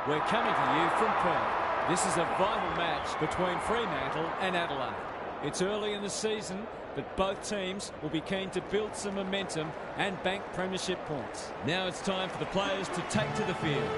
We're coming to you from Perth. This is a vital match between Fremantle and Adelaide. It's early in the season, but both teams will be keen to build some momentum and bank premiership points. Now it's time for the players to take to the field.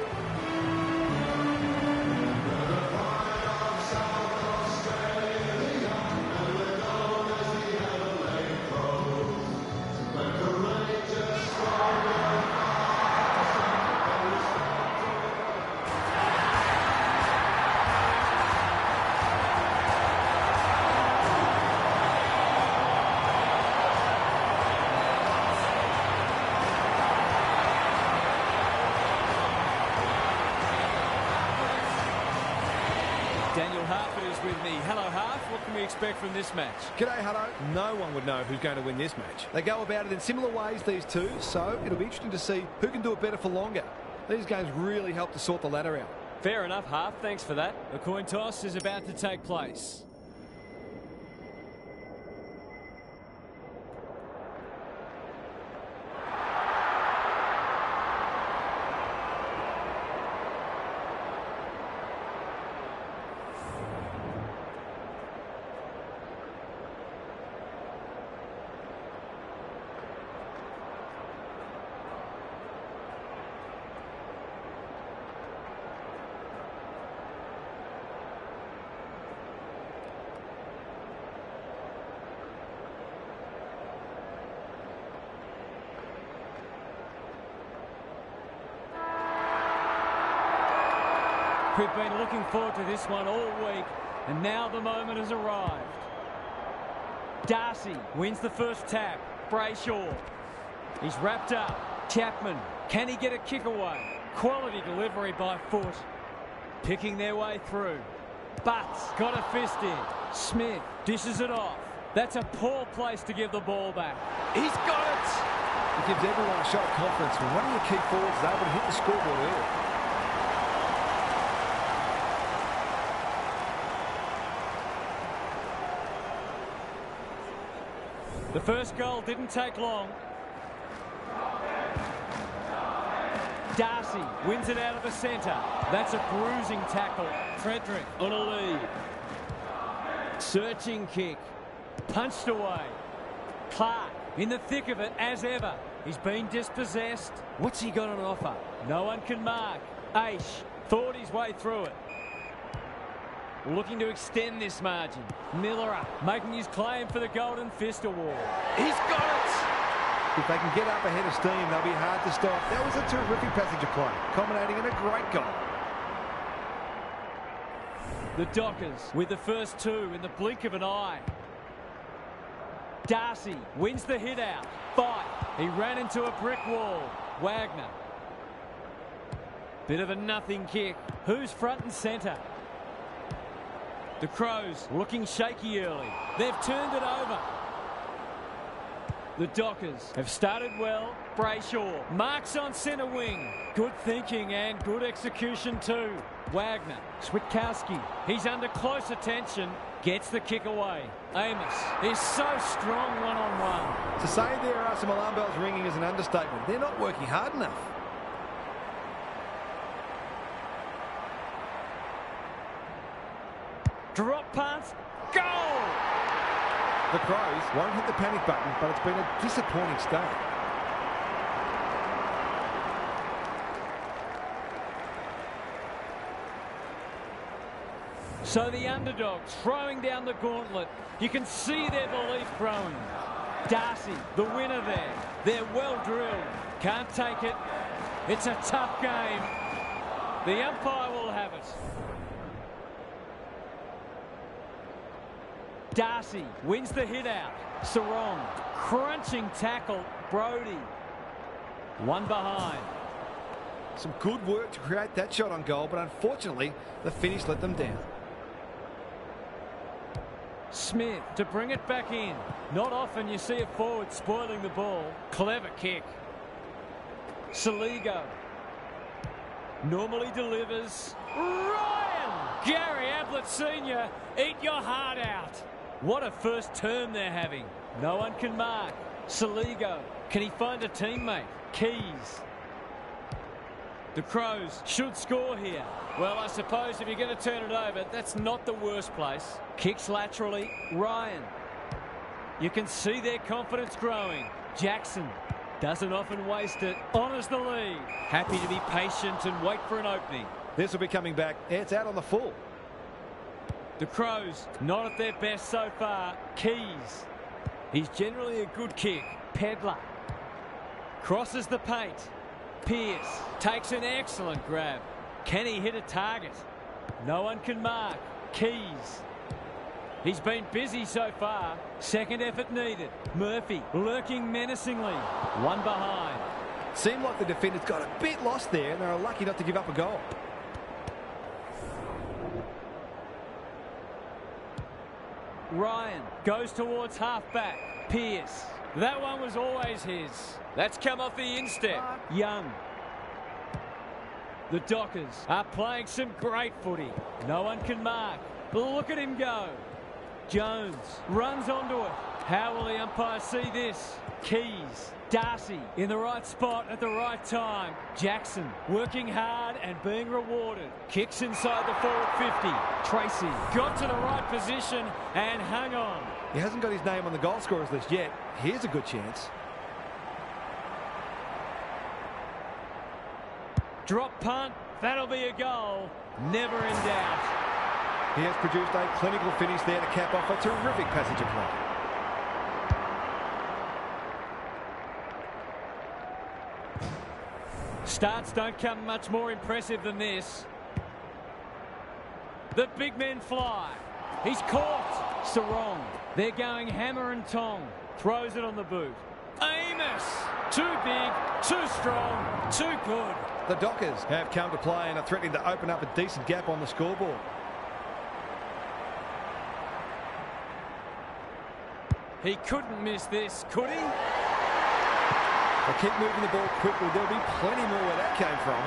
With me. Hello, Half. What can we expect from this match? G'day, hello. No one would know who's going to win this match. They go about it in similar ways, these two, so it'll be interesting to see who can do it better for longer. These games really help to sort the ladder out. Fair enough, Half. Thanks for that. The coin toss is about to take place. We've been looking forward to this one all week, and now the moment has arrived. Darcy wins the first tap. Brayshaw. He's wrapped up. Chapman. Can he get a kick away? Quality delivery by foot. Picking their way through. Butts got a fist in. Smith dishes it off. That's a poor place to give the ball back. He's got it! It gives everyone a shot of confidence when one of your key forwards is able to hit the scoreboard early. The first goal didn't take long. Darcy wins it out of the centre. That's a bruising tackle. Frederick on a lead. Searching kick. Punched away. Clark in the thick of it as ever. He's been dispossessed. What's he got on offer? No one can mark. Aish thought his way through it. Looking to extend this margin. Miller making his claim for the Golden Fist Award. He's got it! If they can get up ahead of steam, they'll be hard to stop. That was a terrific passage of play, culminating in a great goal. The Dockers with the first two in the blink of an eye. Darcy wins the hit out. Fight. He ran into a brick wall. Wagner. Bit of a nothing kick. Who's front and centre? The Crows looking shaky early. They've turned it over. The Dockers have started well. Brayshaw marks on centre wing. Good thinking and good execution too. Wagner. Switkowski. He's under close attention. Gets the kick away. Amos is so strong one-on-one. To say there are some alarm bells ringing is an understatement. They're not working hard enough. Drop pass, goal! The Crows won't hit the panic button, but it's been a disappointing start. So the underdogs throwing down the gauntlet. You can see their belief growing. Darcy, the winner there. They're well drilled. Can't take it. It's a tough game. The umpire will have it. Darcy wins the hit out. Sarong, crunching tackle. Brody, one behind. Some good work to create that shot on goal, but unfortunately, the finish let them down. Smith to bring it back in. Not often you see a forward spoiling the ball. Clever kick. Saligo. Normally delivers. Ryan! Gary Ablett Sr., eat your heart out. What a first term they're having. No one can mark. Saligo. Can he find a teammate? Keys. The Crows should score here. Well, I suppose if you're going to turn it over, that's not the worst place. Kicks laterally. Ryan. You can see their confidence growing. Jackson doesn't often waste it. Honours the lead. Happy to be patient and wait for an opening. This will be coming back. It's out on the full. The Crows not at their best so far. Keys. He's generally a good kick. Pedler. Crosses the paint. Pearce takes an excellent grab. Can he hit a target? No one can mark. Keys. He's been busy so far. Second effort needed. Murphy lurking menacingly. One behind. Seemed like the defenders got a bit lost there and they were lucky not to give up a goal. Ryan goes towards half-back. Pearce. That one was always his. That's come off the instep. Young. The Dockers are playing some great footy. No one can mark. Look at him go. Jones runs onto it. How will the umpire see this? Keys. Darcy in the right spot at the right time. Jackson working hard and being rewarded. Kicks inside the forward 50. Tracy got to the right position and hung on. He hasn't got his name on the goal scorers list yet. Here's a good chance. Drop punt. That'll be a goal. Never in doubt. He has produced a clinical finish there to cap off a terrific passage of play. Starts don't come much more impressive than this. The big men fly. He's caught. Sarong. They're going hammer and tong. Throws it on the boot. Amos. Too big, too strong, too good. The Dockers have come to play and are threatening to open up a decent gap on the scoreboard. He couldn't miss this, could he? They keep moving the ball quickly. There'll be plenty more where that came from.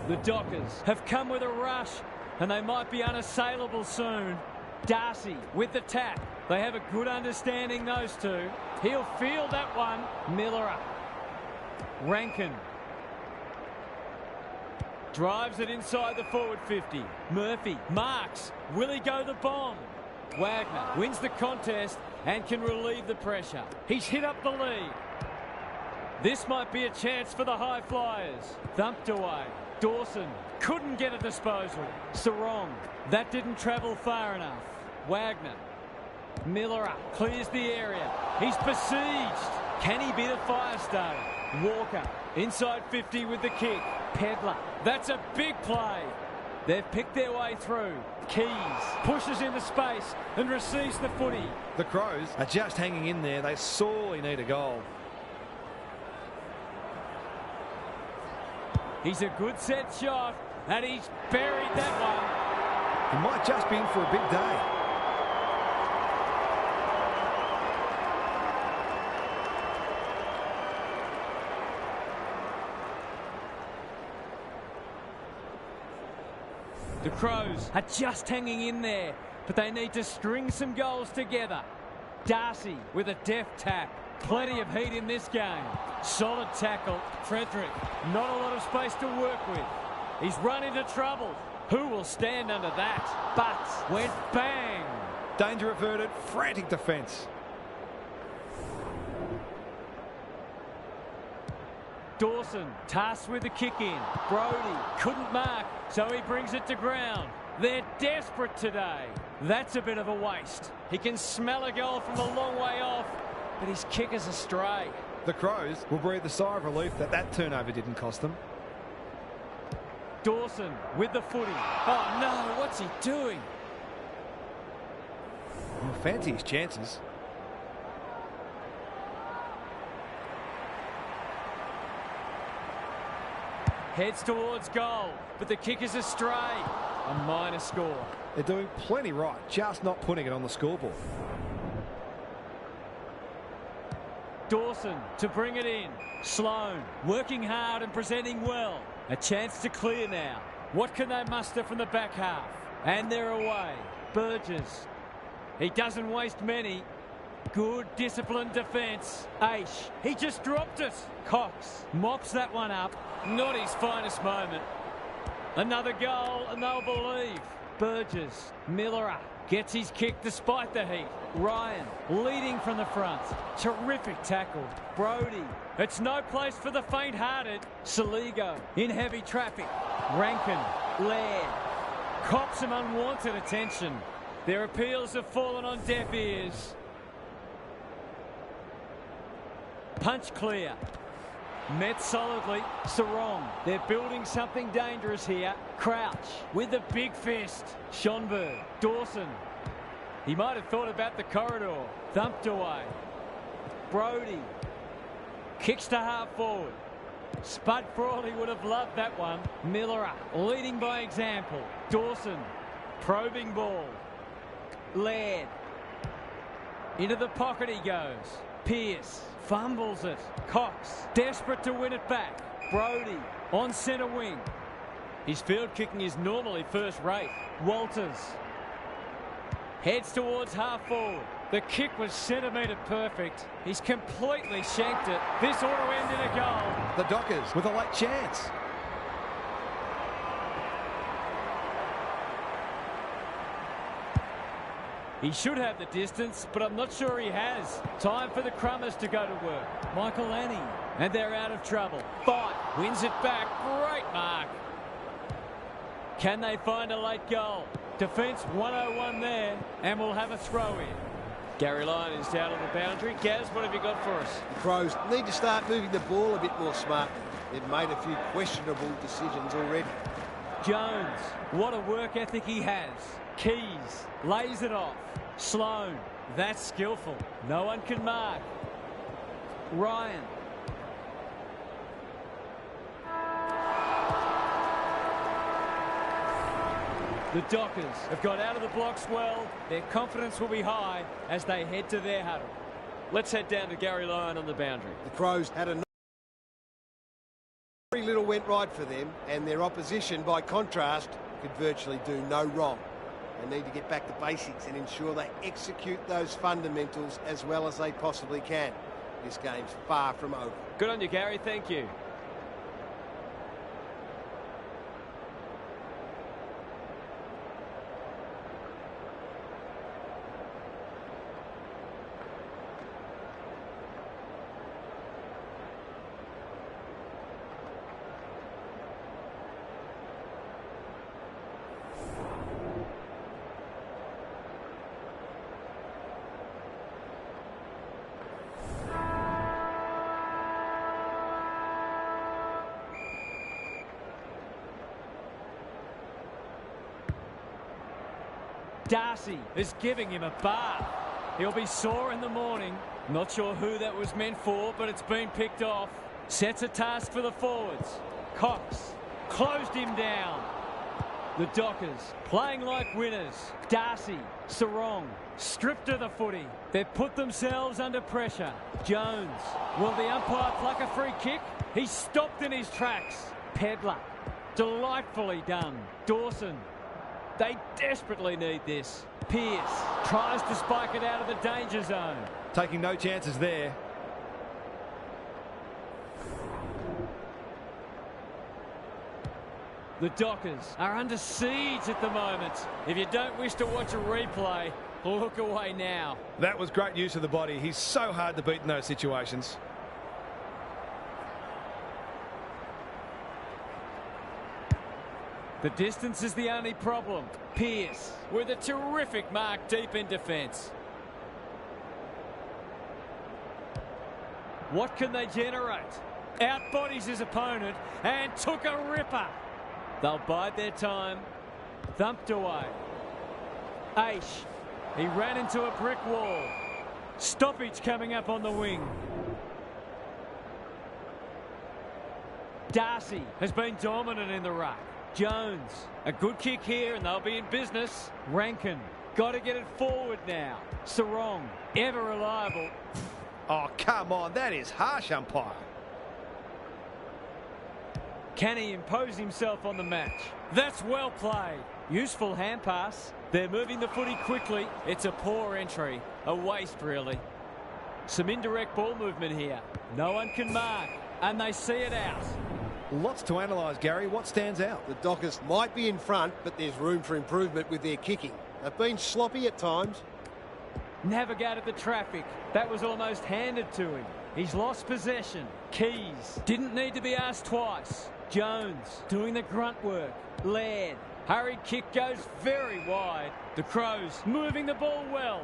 The Dockers have come with a rush and they might be unassailable soon. Darcy with the tap. They have a good understanding, those two. He'll field that one. Miller up. Rankin. Drives it inside the forward 50. Murphy marks. Will he go the bomb? Wagner wins the contest and can relieve the pressure. He's hit up the lead. This might be a chance for the high flyers. Thumped away. Dawson couldn't get a disposal. Sarong. That didn't travel far enough. Wagner. Miller clears the area. He's besieged. Can he be the fire starter? Walker inside 50 with the kick. Pedler. That's a big play. They've picked their way through. Keys pushes into space and receives the footy. The Crows are just hanging in there. They sorely need a goal. He's a good set shot and he's buried that one. He might just be in for a big day. The Crows are just hanging in there, but they need to string some goals together. Darcy with a deft tap. Plenty of heat in this game. Solid tackle. Frederick, not a lot of space to work with. He's run into trouble. Who will stand under that? But went bang. Danger averted. Frantic defence. Dawson tasked with the kick in. Brody couldn't mark, so he brings it to ground. They're desperate today. That's a bit of a waste. He can smell a goal from a long way off, but his kick is astray. The Crows will breathe a sigh of relief that turnover didn't cost them. Dawson with the footy. Oh no, what's he doing? Well, fancy his chances. Heads towards goal, but the kick is astray. A minor score. They're doing plenty right, just not putting it on the scoreboard. Dawson to bring it in. Sloan working hard and presenting well. A chance to clear now. What can they muster from the back half? And they're away. Burgess. He doesn't waste many. Good disciplined defence. Aish. He just dropped it. Cox mops that one up. Not his finest moment. Another goal and they'll believe. Burgess. Miller gets his kick despite the heat. Ryan leading from the front. Terrific tackle. Brody. It's no place for the faint-hearted. Saligo in heavy traffic. Rankin. Laird. Cops some unwanted attention. Their appeals have fallen on deaf ears. Punch clear. Met solidly. Sarong. They're building something dangerous here. Crouch with the big fist. Schonberg. Dawson. He might have thought about the corridor. Thumped away. Brody. Kicks to half forward. Spud Frawley would have loved that one. Miller leading by example. Dawson. Probing ball. Laird. Into the pocket he goes. Pearce fumbles it. Cox desperate to win it back. Brody on centre wing. His field kicking is normally first rate. Walters heads towards half forward. The kick was centimetre perfect. He's completely shanked it. This ought to end in a goal. The Dockers with a late chance. He should have the distance, but I'm not sure he has. Time for the Crummers to go to work. Michael Annie. And they're out of trouble. Fight. Wins it back. Great mark. Can they find a late goal? Defence 101 there, and we'll have a throw-in. Gary Lyon is down on the boundary. Gaz, what have you got for us? The Crows need to start moving the ball a bit more smart. They've made a few questionable decisions already. Jones. What a work ethic he has. Keys. Lays it off. Sloan. That's skillful. No one can mark. Ryan. The Dockers have got out of the blocks well. Their confidence will be high as they head to their huddle. Let's head down to Gary Lyon on the boundary. The Crows had a very little went right for them, and their opposition, by contrast, could virtually do no wrong. They need to get back to basics and ensure they execute those fundamentals as well as they possibly can. This game's far from over. Good on you, Gary. Thank you. Darcy is giving him a bath. He'll be sore in the morning. Not sure who that was meant for, but it's been picked off. Sets a task for the forwards. Cox closed him down. The Dockers playing like winners. Darcy, Sarong, stripped of the footy. They've put themselves under pressure. Jones. Will the umpire pluck a free kick? He's stopped in his tracks. Pedler. Delightfully done. Dawson. They desperately need this. Pearce tries to spike it out of the danger zone. Taking no chances there. The Dockers are under siege at the moment. If you don't wish to watch a replay, look away now. That was great use of the body. He's so hard to beat in those situations. The distance is the only problem. Pearce with a terrific mark deep in defence. What can they generate? Outbodies his opponent and took a ripper. They'll bide their time. Thumped away. Aish. He ran into a brick wall. Stoppage coming up on the wing. Darcy has been dominant in the ruck. Jones, a good kick here and they'll be in business. Rankin, got to get it forward now. Sarong, ever reliable. Oh, come on, that is harsh, umpire. Can he impose himself on the match? That's well played. Useful hand pass. They're moving the footy quickly. It's a poor entry. A waste, really. Some indirect ball movement here. No one can mark, and they see it out. Lots to analyse, Gary. What stands out? The Dockers might be in front, but there's room for improvement with their kicking. They've been sloppy at times. Navigated the traffic. That was almost handed to him. He's lost possession. Keys didn't need to be asked twice. Jones doing the grunt work. Laird. Hurried kick goes very wide. The Crows moving the ball well.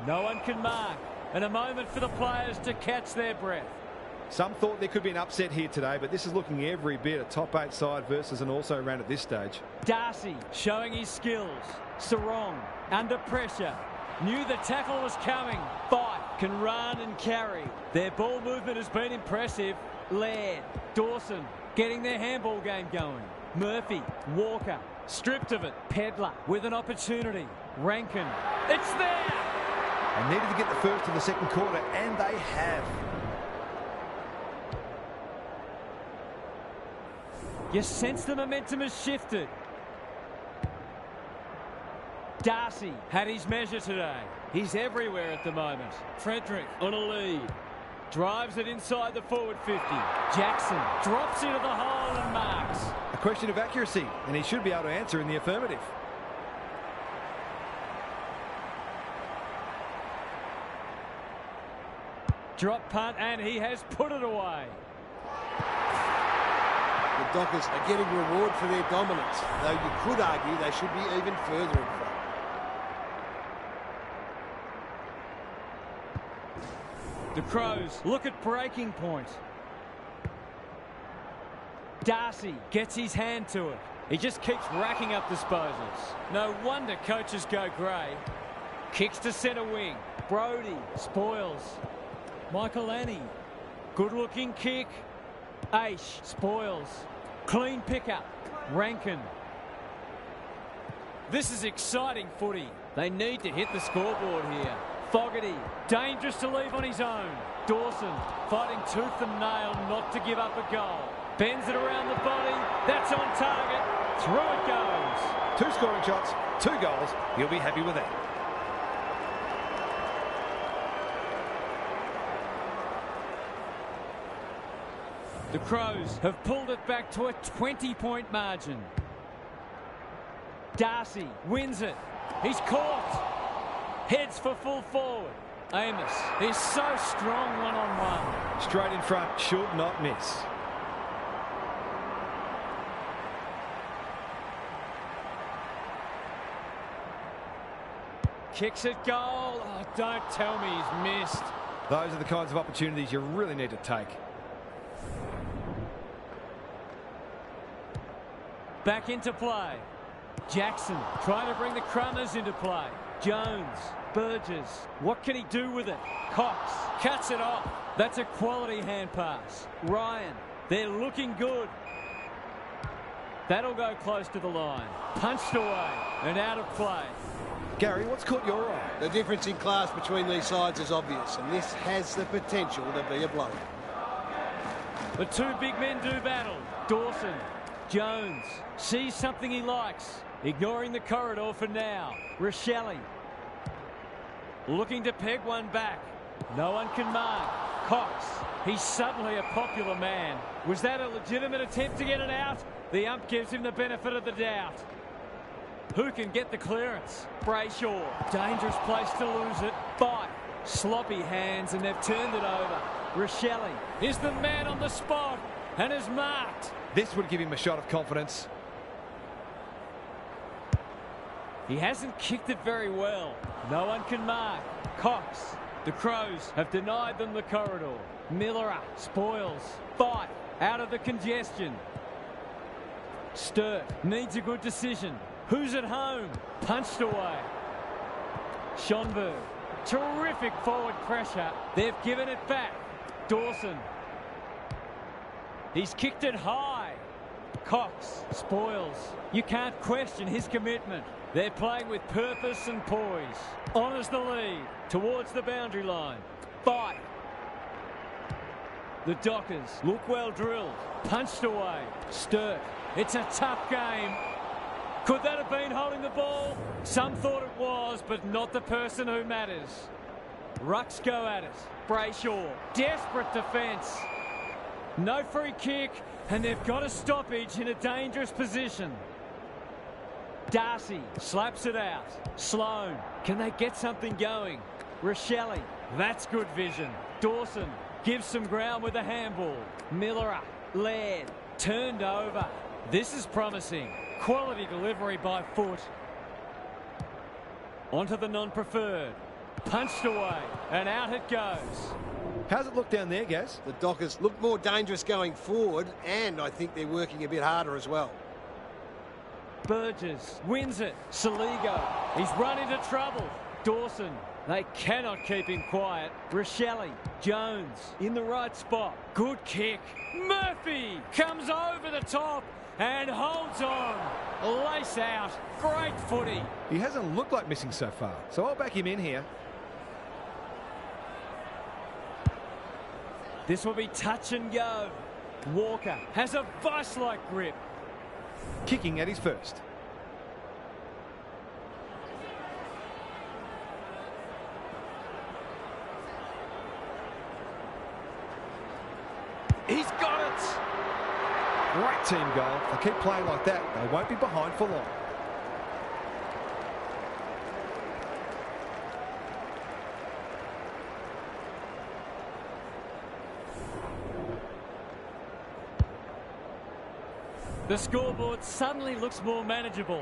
No one can mark. And a moment for the players to catch their breath. Some thought there could be an upset here today, but this is looking every bit a top 8 side versus an also ran at this stage. Darcy showing his skills. Sarong under pressure. Knew the tackle was coming. Fife can run and carry. Their ball movement has been impressive. Laird, Dawson getting their handball game going. Murphy, Walker, stripped of it. Pedler with an opportunity. Rankin, it's there! They needed to get the first in the second quarter, and they have. You sense the momentum has shifted. Darcy had his measure today. He's everywhere at the moment. Frederick on a lead. Drives it inside the forward 50. Jackson drops into the hole and marks. A question of accuracy, and he should be able to answer in the affirmative. Drop punt, and he has put it away. The Dockers are getting reward for their dominance, though you could argue they should be even further in front. The Crows look at breaking point. Darcy gets his hand to it. He just keeps racking up disposals. No wonder coaches go grey. Kicks to centre wing. Brody spoils. Michael Annie. Good looking kick. Aish spoils. Clean pickup. Rankin. This is exciting footy. They need to hit the scoreboard here. Fogarty, dangerous to leave on his own. Dawson fighting tooth and nail not to give up a goal. Bends it around the body. That's on target. Through it goes. 2 scoring shots, 2 goals. He'll be happy with that. The Crows have pulled it back to a 20-point margin. Darcy wins it. He's caught. Heads for full forward. Amos is so strong one-on-one. Straight in front, should not miss. Kicks it goal. Oh, don't tell me he's missed. Those are the kinds of opportunities you really need to take. Back into play. Jackson trying to bring the Crummers into play. Jones, Burgess, what can he do with it? Cox cuts it off. That's a quality hand pass. Ryan, they're looking good. That'll go close to the line. Punched away and out of play. Gary, what's caught your eye? The difference in class between these sides is obvious, and this has the potential to be a blow. The 2 big men do battle. Dawson, Jones, sees something he likes. Ignoring the corridor for now. Rochelle looking to peg one back. No one can mark. Cox, he's suddenly a popular man. Was that a legitimate attempt to get it out? The ump gives him the benefit of the doubt. Who can get the clearance? Brayshaw, dangerous place to lose it. Fife, sloppy hands, and they've turned it over. Rochelle is the man on the spot and is marked. This would give him a shot of confidence. He hasn't kicked it very well. No one can mark. Cox. The Crows have denied them the corridor. Miller spoils. Fife out of the congestion. Sturt needs a good decision. Who's at home? Punched away. Schonberg. Terrific forward pressure. They've given it back. Dawson. He's kicked it high. Cox spoils. You can't question his commitment. They're playing with purpose and poise. Honours the lead towards the boundary line. Fife The Dockers look well drilled. Punched away. Sturt. It's a tough game. Could that have been holding the ball? Some thought it was, but not the person who matters. Rucks go at it. Brayshaw. Desperate defence. No free kick, and they've got a stoppage in a dangerous position. Darcy slaps it out. Sloan. Can they get something going? Rochelle. That's good vision. Dawson gives some ground with a handball. Miller. Laird. Turned over. This is promising. Quality delivery by foot. Onto the non-preferred. Punched away, and out it goes. How's it look down there, Gaz? The Dockers look more dangerous going forward, and I think they're working a bit harder as well. Burgess wins it. Saligo. He's run into trouble. Dawson. They cannot keep him quiet. Rochelle. Jones in the right spot. Good kick. Murphy comes over the top and holds on. Lace out. Great footy. He hasn't looked like missing so far, so I'll back him in here. This will be touch and go. Walker has a vice-like grip. Kicking at his first. He's got it. Great team goal. If they keep playing like that, they won't be behind for long. The scoreboard suddenly looks more manageable.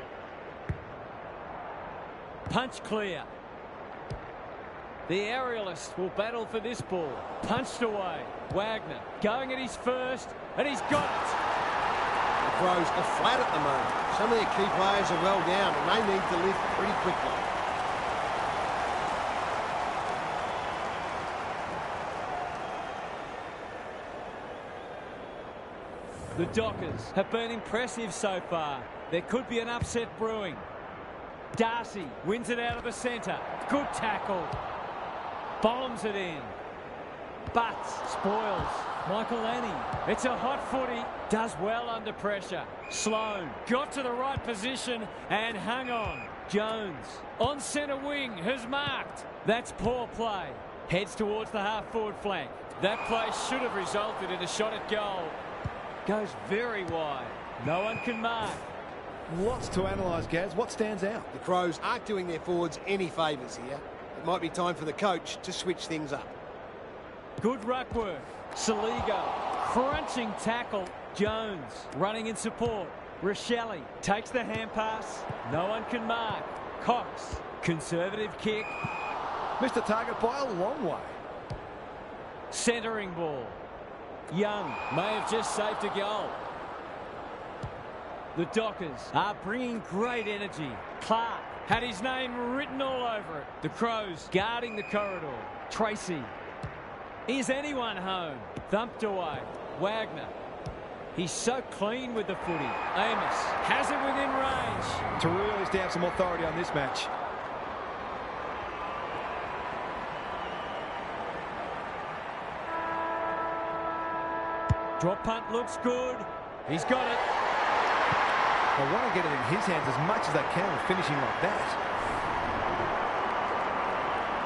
Punch clear. The aerialist will battle for this ball. Punched away. Wagner going at his first, and he's got it. The Crows are flat at the moment. Some of their key players are well down, and they need to lift pretty quickly. The Dockers have been impressive so far. There could be an upset brewing. Darcy wins it out of the centre. Good tackle. Bombs it in. Butts spoils. Michael Annie. It's a hot footy. Does well under pressure. Sloan got to the right position and hung on. Jones on centre wing has marked. That's poor play. Heads towards the half-forward flank. That play should have resulted in a shot at goal. Goes very wide. No one can mark. Lots to analyse, Gaz. What stands out? The Crows aren't doing their forwards any favours here. It might be time for the coach to switch things up. Good ruck work. Saligo. Crunching tackle. Jones running in support. Rochelle takes the hand pass. No one can mark. Cox. Conservative kick. Missed the target by a long way. Centering ball. Young may have just saved a goal. The Dockers are bringing great energy. Clark had his name written all over it. The Crows guarding the corridor. Tracy. Is anyone home? Thumped away. Wagner. He's so clean with the footy. Amos has it within range. To really stamp some authority on this match. Drop punt looks good. He's got it. They want to get it in his hands as much as they can with finishing like that.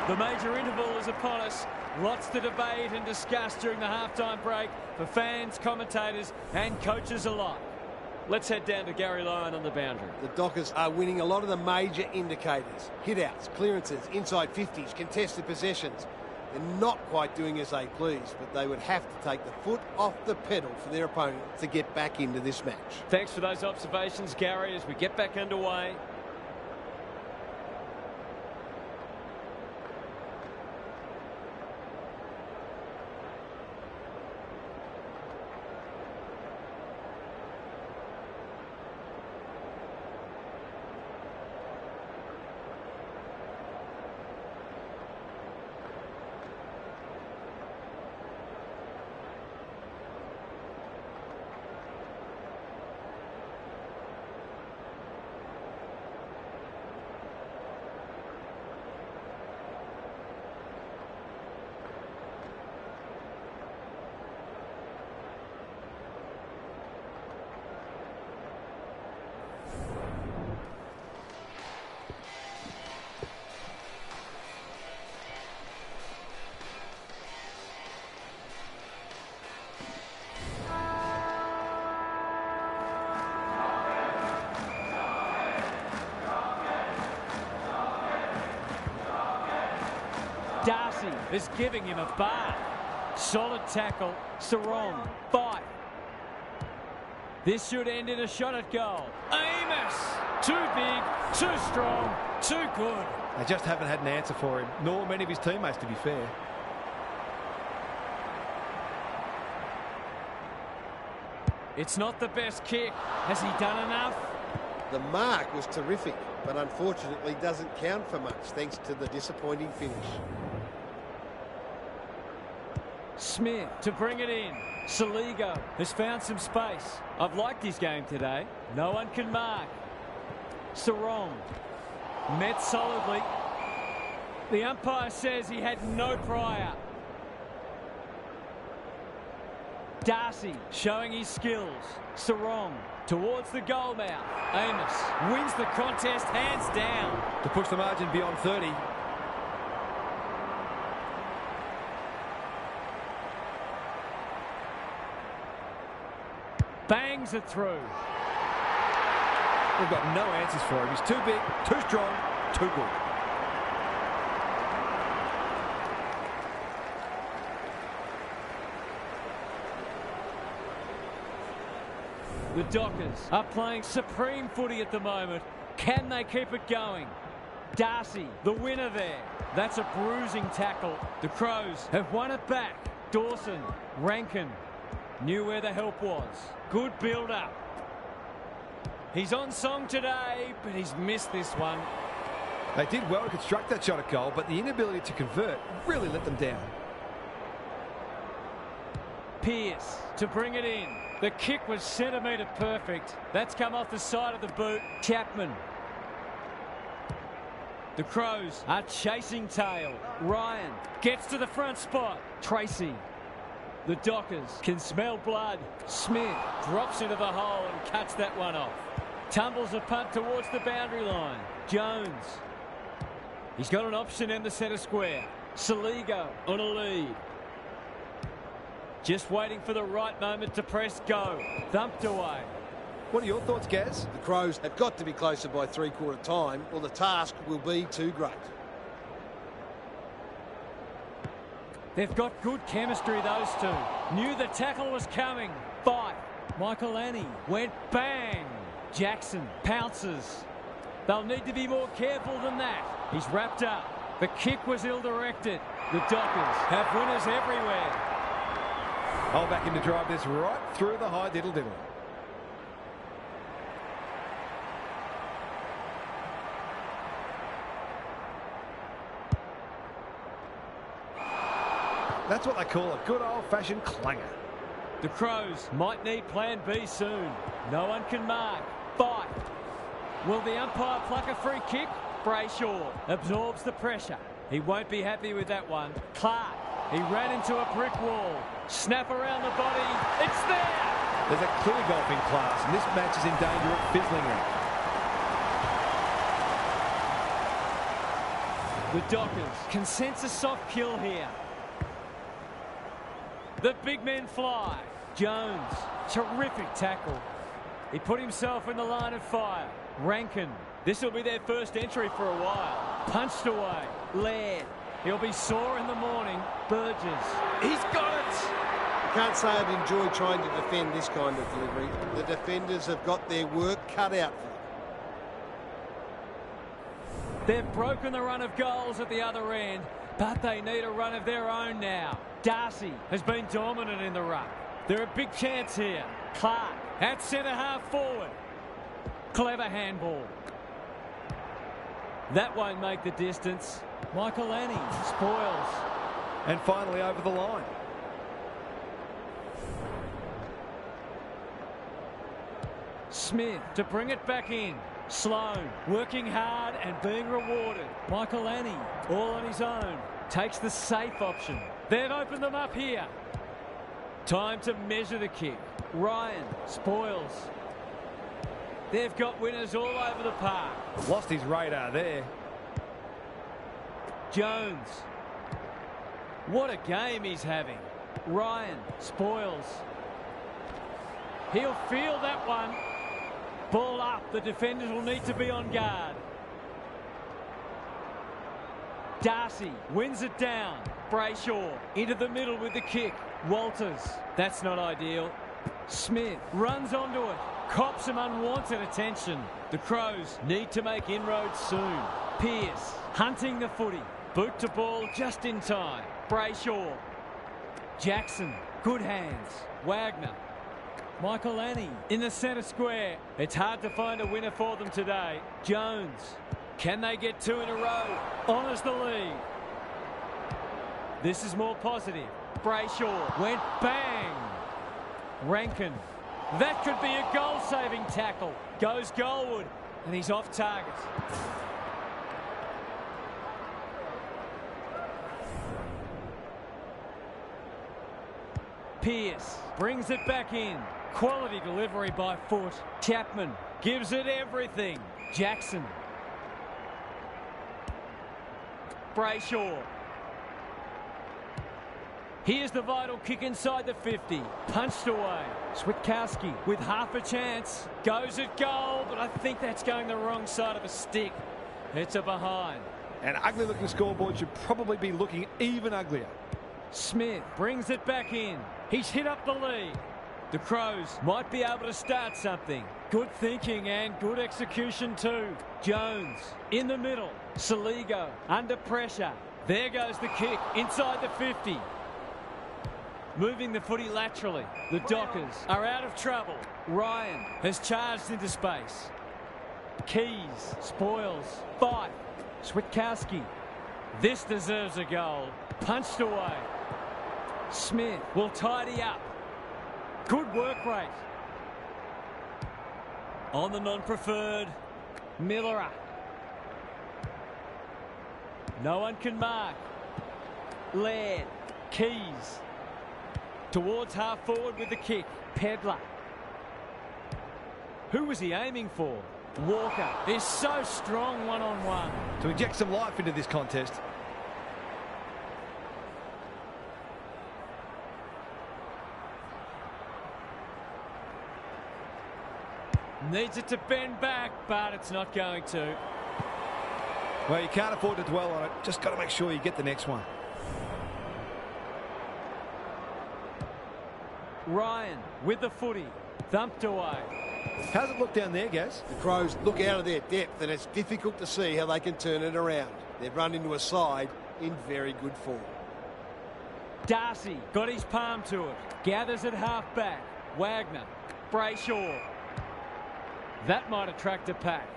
The major interval is upon us. Lots to debate and discuss during the halftime break for fans, commentators and coaches alike. Let's head down to Gary Lyon on the boundary. The Dockers are winning a lot of the major indicators. Hit-outs, clearances, inside 50s, contested possessions. They're not quite doing as they please, but they would have to take the foot off the pedal for their opponent to get back into this match. Thanks for those observations, Gary, as we get back underway. Darcy is giving him a bath. Solid tackle. Sarong. 5. This should end in a shot at goal. Amos! Too big, too strong, too good. They just haven't had an answer for him, nor many of his teammates, to be fair. It's not the best kick. Has he done enough? The mark was terrific, but unfortunately doesn't count for much thanks to the disappointing finish. Smith to bring it in. Saligo has found some space. I've liked his game today. No one can mark. Sarong met solidly. The umpire says he had no prior. Darcy showing his skills. Sarong towards the goal mouth. Amos wins the contest hands down. To push the margin beyond 30. Bangs it through. We've got no answers for him. He's too big, too strong, too good. The Dockers are playing supreme footy at the moment. Can they keep it going? Darcy, the winner there. That's a bruising tackle. The Crows have won it back. Dawson, Rankin, knew where the help was. Good build-up. He's on song today, but he's missed this one. They did well to construct that shot at goal, but the inability to convert really let them down. Pearce to bring it in. The kick was centimetre perfect. That's come off the side of the boot. Chapman. The Crows are chasing tail. Ryan gets to the front spot. Tracy. The Dockers can smell blood. Smith drops into the hole and cuts that one off. Tumbles a punt towards the boundary line. Jones. He's got an option in the centre square. Saligo on a lead. Just waiting for the right moment to press go. Thumped away. What are your thoughts, Gaz? The Crows have got to be closer by three-quarter time, or the task will be too great. They've got good chemistry, those two. Knew the tackle was coming. 5. Michael Annie went bang. Jackson pounces. They'll need to be more careful than that. He's wrapped up. The kick was ill-directed. The Dockers have winners everywhere. I'll back him to drive this right through the high diddle-diddle. That's what they call a good old-fashioned clanger. The Crows might need plan B soon. No one can mark. 5. Will the umpire pluck a free kick? Brayshaw absorbs the pressure. He won't be happy with that one. Clark, he ran into a brick wall. Snap around the body. It's there! There's a clear golfing class, and this match is in danger of fizzling out. The Dockers can sense a soft kill here. The big men fly. Jones, terrific tackle. He put himself in the line of fire. Rankin, this will be their first entry for a while. Punched away. Laird, he'll be sore in the morning. Burgess, he's got it! I can't say I'd enjoy trying to defend this kind of delivery. The defenders have got their work cut out for them. They've broken the run of goals at the other end, but they need a run of their own now. Darcy has been dominant in the ruck. They're a big chance here. Clark at centre half forward. Clever handball. That won't make the distance. Michael Annie spoils. And finally over the line. Smith to bring it back in. Sloan working hard and being rewarded. Michael Annie all on his own. Takes the safe option. They've opened them up here. Time to measure the kick. Ryan spoils. They've got winners all over the park. Lost his radar there. Jones. What a game he's having. Ryan spoils. He'll feel that one. Ball up. The defenders will need to be on guard. Darcy wins it down. Brayshaw into the middle with the kick. Walters, that's not ideal. Smith runs onto it. Cops some unwanted attention. The Crows need to make inroads soon. Pearce hunting the footy. Boot to ball just in time. Brayshaw. Jackson, good hands. Wagner. Michael Annie in the centre square. It's hard to find a winner for them today. Jones. Can they get two in a row? Honours the lead. This is more positive. Brayshaw went bang. Rankin. That could be a goal-saving tackle. Goes goalward, and he's off target. Pearce brings it back in. Quality delivery by foot. Chapman gives it everything. Jackson. Brayshaw. Here's the vital kick inside the 50. Punched away. Switkowski with half a chance. Goes at goal, but I think that's going the wrong side of a stick. It's a behind. An ugly looking scoreboard should probably be looking even uglier. Smith brings it back in. He's hit up the lead. The Crows might be able to start something. Good thinking and good execution too. Jones in the middle. Saligo under pressure. There goes the kick inside the 50. Moving the footy laterally. The Dockers are out of trouble. Ryan has charged into space. Keys spoils. Fife. Switkowski. This deserves a goal. Punched away. Smith will tidy up. Good work rate. On the non-preferred. Miller. No one can mark. Laird. Keys. Towards half forward with the kick. Pedler. Who was he aiming for? Walker is so strong one-on-one. To inject some life into this contest. Needs it to bend back, but it's not going to. Well, you can't afford to dwell on it. Just got to make sure you get the next one. Ryan with the footy. Thumped away. How's it look down there, Gaz? The Crows look out of their depth, and it's difficult to see how they can turn it around. They've run into a side in very good form. Darcy got his palm to it. Gathers it half back. Wagner. Brayshaw. That might attract a pack.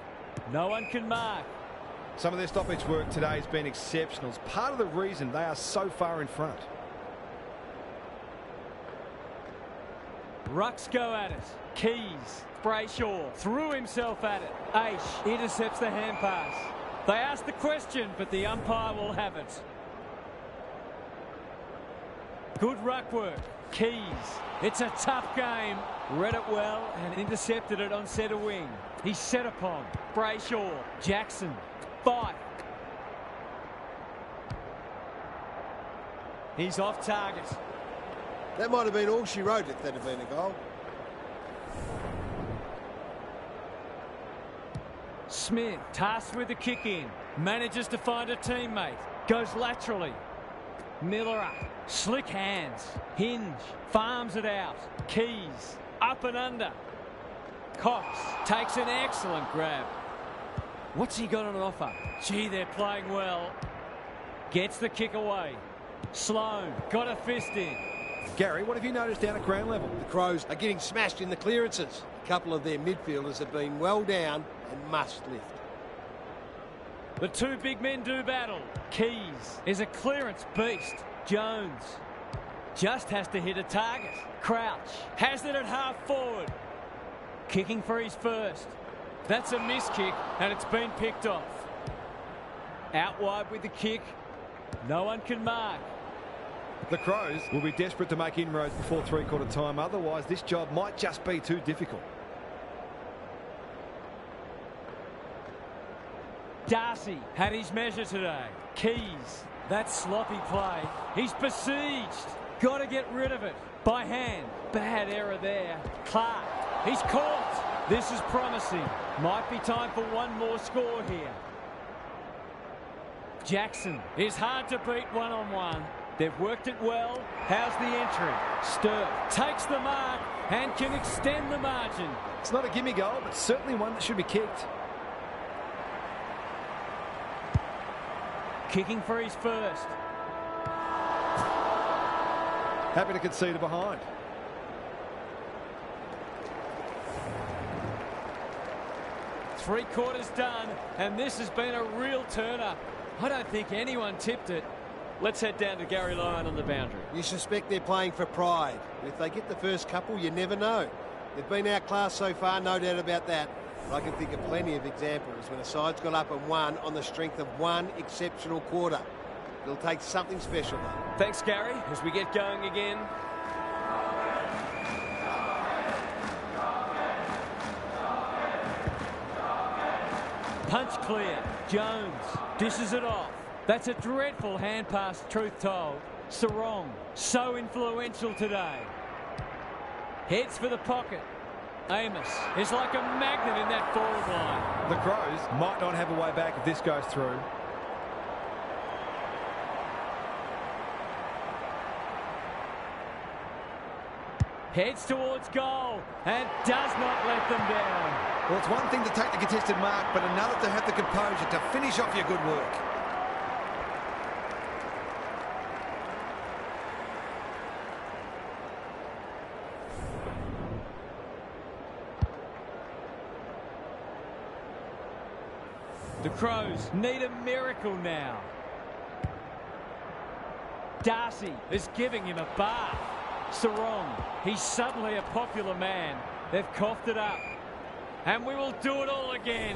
No one can mark. Some of their stoppage work today has been exceptional. It's part of the reason they are so far in front. Rucks go at it. Keys. Brayshaw threw himself at it. Aish intercepts the hand pass. They ask the question, but the umpire will have it. Good ruck work. Keys. It's a tough game. Read it well and intercepted it on centre wing. He's set upon. Brayshaw. Jackson. Fife. He's off target. That might have been all she wrote if that had been a goal. Smith tasked with the kick in. Manages to find a teammate. Goes laterally. Miller. Slick hands. Hinge. Farms it out. Keys. Up and under. Cox takes an excellent grab. What's he got on offer? Gee, they're playing well. Gets the kick away. Sloan got a fist in. Gary, what have you noticed down at ground level? The Crows are getting smashed in the clearances. A couple of their midfielders have been well down and must lift. The two big men do battle. Keys is a clearance beast. Jones just has to hit a target. Crouch has it at half forward. Kicking for his first. That's a miss kick and it's been picked off. Out wide with the kick. No one can mark. The Crows will be desperate to make inroads before three-quarter time. Otherwise, this job might just be too difficult. Darcy had his measure today. Keys. That sloppy play. He's besieged. Got to get rid of it. By hand. Bad error there. Clark. He's caught. This is promising. Might be time for one more score here. Jackson is hard to beat one-on-one. They've worked it well. How's the entry? Sturr takes the mark and can extend the margin. It's not a gimme goal, but certainly one that should be kicked. Kicking for his first. Happy to concede a behind. Three-quarters done, and this has been a real turner. I don't think anyone tipped it. Let's head down to Gary Lyon on the boundary. You suspect they're playing for pride. If they get the first couple, you never know. They've been outclassed so far, no doubt about that. But I can think of plenty of examples when a side's got up and won on the strength of one exceptional quarter. It'll take something special, though. Thanks, Gary, as we get going again. Punch clear. Jones dishes it off. That's a dreadful hand pass, truth told. Sarong, so influential today. Heads for the pocket. Amos is like a magnet in that forward line. The Crows might not have a way back if this goes through. Heads towards goal and does not let them down. Well, it's one thing to take the contested mark, but another to have the composure to finish off your good work. The Crows need a miracle now. Darcy is giving him a bath. Sarong, he's suddenly a popular man. They've coughed it up. And we will do it all again.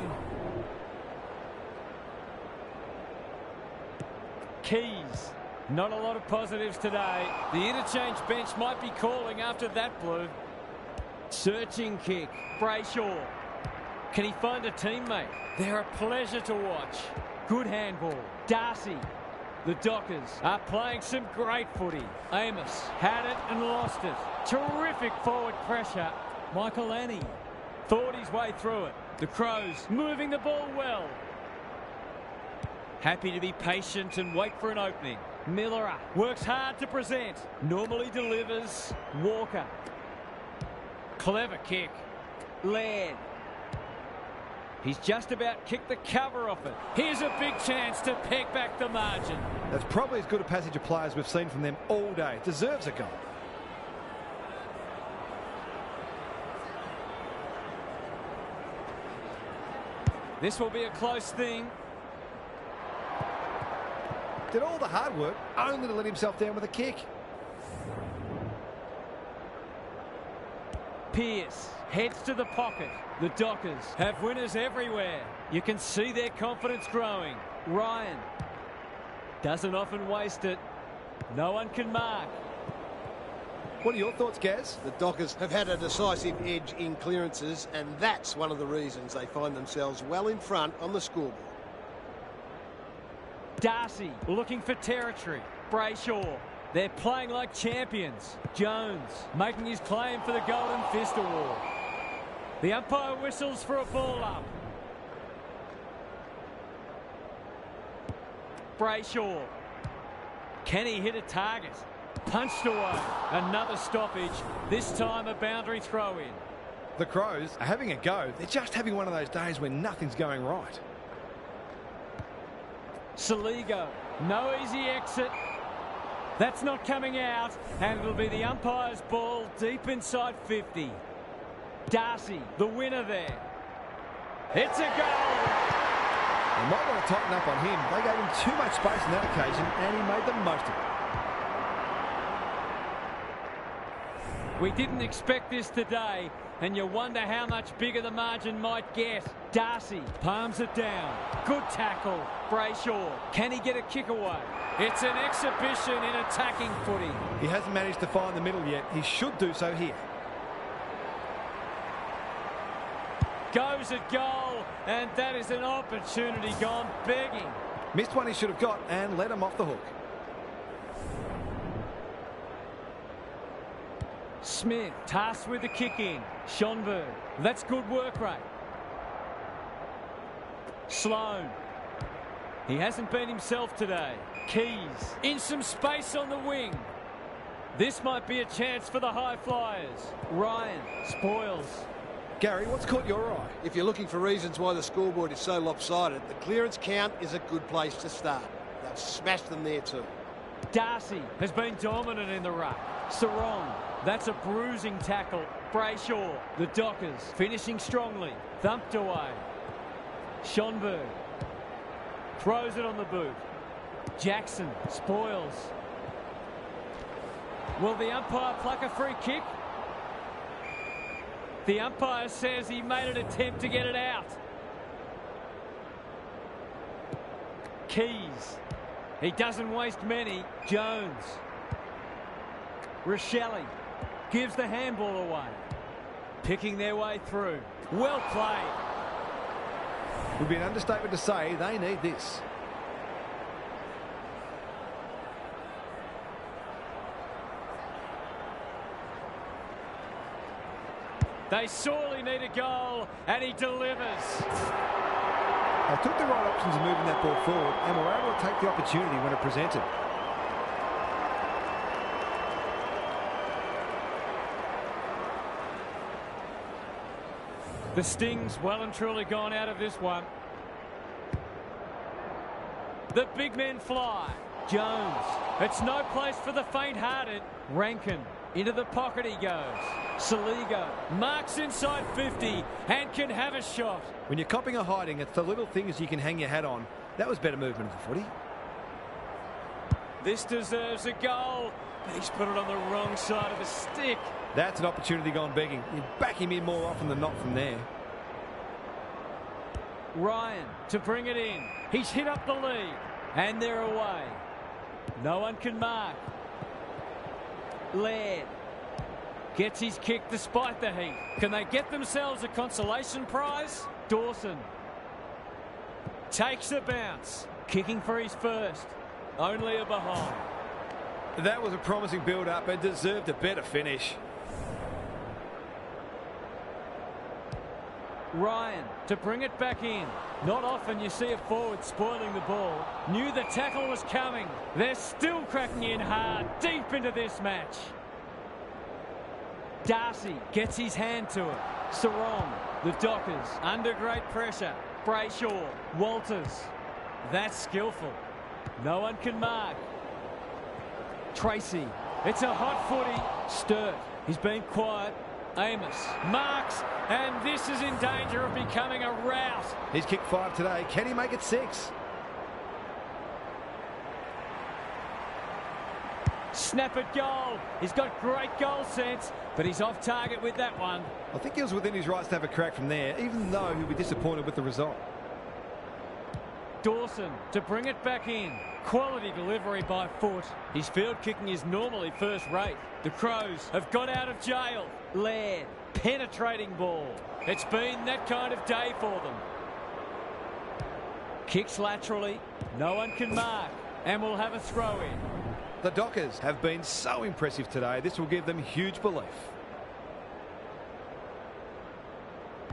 Keys. Not a lot of positives today. The interchange bench might be calling after that blue. Searching kick. Brayshaw. Can he find a teammate? They're a pleasure to watch. Good handball. Darcy. The Dockers are playing some great footy. Amos had it and lost it. Terrific forward pressure. Michael Annie thought his way through it. The Crows moving the ball well. Happy to be patient and wait for an opening. Miller works hard to present. Normally delivers. Walker. Clever kick. Laird. He's just about kicked the cover off it. Here's a big chance to peg back the margin. That's probably as good a passage of play as we've seen from them all day. Deserves a goal. This will be a close thing. Did all the hard work only to let himself down with a kick. Pearce heads to the pocket. The Dockers have winners everywhere. You can see their confidence growing. Ryan doesn't often waste it. No one can mark. What are your thoughts, Gaz? The Dockers have had a decisive edge in clearances, and that's one of the reasons they find themselves well in front on the scoreboard. Darcy looking for territory. Brayshaw. They're playing like champions. Jones making his claim for the Golden Fist Award. The umpire whistles for a ball up. Brayshaw. Can he hit a target? Punched away. Another stoppage. This time a boundary throw in. The Crows are having a go. They're just having one of those days when nothing's going right. Saligo. No easy exit. That's not coming out, and it'll be the umpire's ball deep inside 50. Darcy, the winner there. It's a goal. They might want to tighten up on him. They gave him too much space on that occasion, and he made the most of it. We didn't expect this today, and you wonder how much bigger the margin might get. Darcy palms it down. Good tackle. Brayshaw. Can he get a kick away? It's an exhibition in attacking footy. He hasn't managed to find the middle yet. He should do so here. Goes at goal, and that is an opportunity gone begging. Missed one he should have got and let him off the hook. Smith tasked with the kick in. Schonberg. That's good work rate. Sloan. He hasn't been himself today. Keys in some space on the wing. This might be a chance for the high flyers. Ryan spoils. Gary, what's caught your eye? If you're looking for reasons why the scoreboard is so lopsided, the clearance count is a good place to start. They've smashed them there too. Darcy has been dominant in the ruck. Sarong, that's a bruising tackle. Brayshaw, the Dockers, finishing strongly. Thumped away. Schonberg throws it on the boot. Jackson spoils. Will the umpire pluck a free kick? The umpire says he made an attempt to get it out. Keys. He doesn't waste many. Jones. Rochelle gives the handball away. Picking their way through. Well played. Would be an understatement to say they need this. They sorely need a goal, and he delivers. They took the right options in moving that ball forward and were able to take the opportunity when it presented. The Sting's well and truly gone out of this one. The big men fly. Jones. It's no place for the faint-hearted. Rankin. Into the pocket he goes. Saligo marks inside 50 and can have a shot. When you're copping or hiding, it's the little things you can hang your hat on. That was better movement of the footy. This deserves a goal, but he's put it on the wrong side of the stick. That's an opportunity gone begging. You back him in more often than not from there. Ryan to bring it in. He's hit up the lead, and they're away. No one can mark. Laird gets his kick despite the heat. Can they get themselves a consolation prize? Dawson takes a bounce. Kicking for his first. Only a behind. That was a promising build-up and deserved a better finish. Ryan to bring it back in. Not often you see a forward spoiling the ball. Knew the tackle was coming. They're still cracking in hard, deep into this match. Darcy gets his hand to it. Sarong, the Dockers, under great pressure. Brayshaw, Walters. That's skillful. No one can mark. Tracy, it's a hot footy. Sturt, he's been quiet. Amos marks, and this is in danger of becoming a rout. He's kicked 5 today. Can he make it 6? Snap at goal. He's got great goal sense, but he's off target with that one. I think he was within his rights to have a crack from there, even though he'll be disappointed with the result. Dawson to bring it back in. Quality delivery by foot. His field kicking is normally first rate. The Crows have got out of jail. Laird, penetrating ball. It's been that kind of day for them. Kicks laterally. No one can mark. And we'll have a throw in. The Dockers have been so impressive today. This will give them huge belief.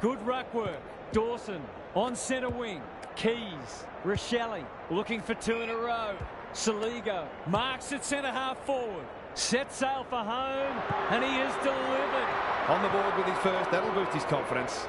Good ruck work. Dawson on centre wing. Keys. Rochelle looking for 2 in a row. Saligo marks at centre half forward. Set sail for home, and he has delivered. On the board with his first, that'll boost his confidence.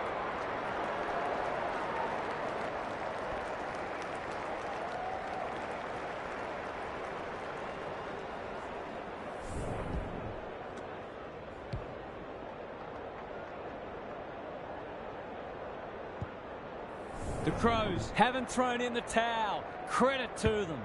The Crows haven't thrown in the towel. Credit to them.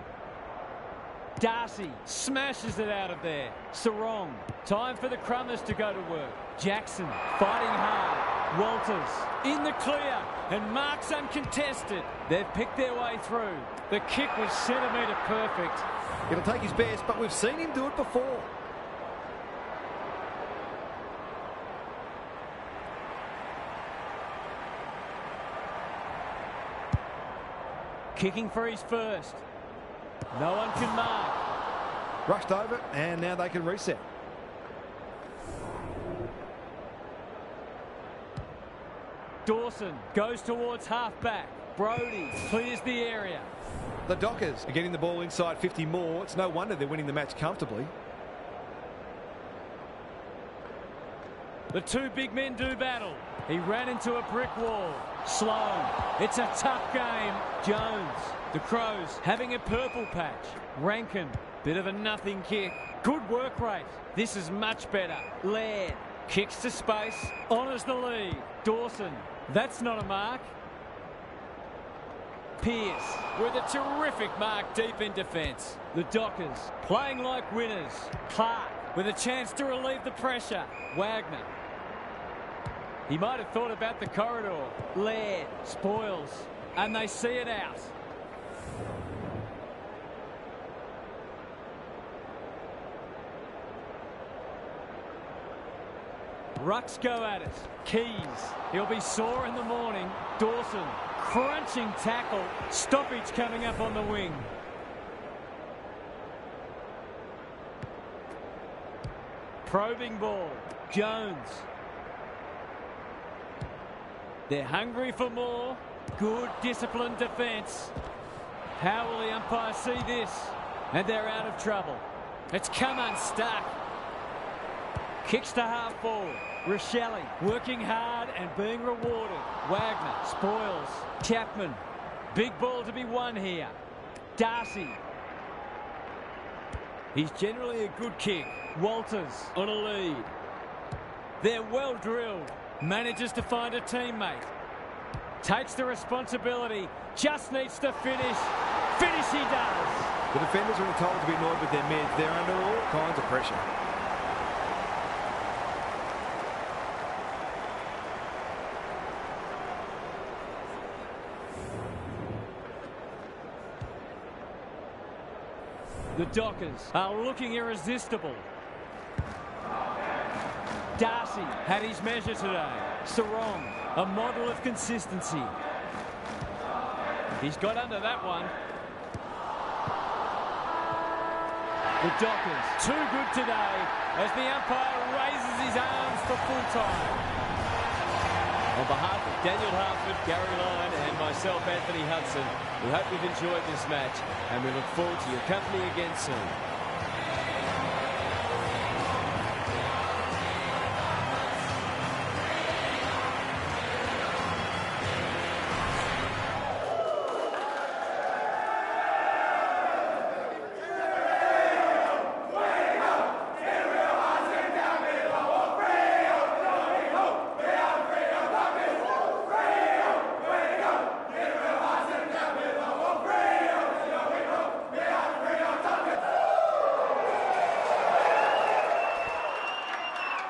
Darcy smashes it out of there. Sarong. Time for the Crummers to go to work. Jackson fighting hard. Walters in the clear and marks uncontested. They've picked their way through. The kick was centimetre perfect. It'll take his best, but we've seen him do it before. Kicking for his first. No one can mark. Rushed over, and now they can reset. Dawson goes towards half-back. Brody clears the area. The Dockers are getting the ball inside 50 more. It's no wonder they're winning the match comfortably. The two big men do battle. He ran into a brick wall. Sloan. It's a tough game. Jones. The Crows having a purple patch. Rankin. Bit of a nothing kick. Good work rate. This is much better. Laird. Kicks to space. Honours the lead. Dawson. That's not a mark. Pearce with a terrific mark deep in defence. The Dockers playing like winners. Clark with a chance to relieve the pressure. Wagner. He might have thought about the corridor. Laird spoils, and they see it out. Rucks go at it. Keys. He'll be sore in the morning. Dawson. Crunching tackle. Stoppage coming up on the wing. Probing ball. Jones. They're hungry for more. Good disciplined defence. How will the umpire see this? And they're out of trouble. It's come unstuck. Kicks to half forward. Rochelle working hard and being rewarded. Wagner spoils. Chapman. Big ball to be won here. Darcy. He's generally a good kick. Walters on a lead. They're well drilled. Manages to find a teammate. Takes the responsibility. Just needs to finish. Finish he does. The defenders are told to be annoyed with their mids. They're under all kinds of pressure. The Dockers are looking irresistible. Darcy had his measure today. Sarong, a model of consistency. He's got under that one. The Dockers, too good today as the umpire raises his arms for full time. On behalf of Daniel Hartford, Gary Lyon and myself, Anthony Hudson, we hope you've enjoyed this match and we look forward to your company again soon.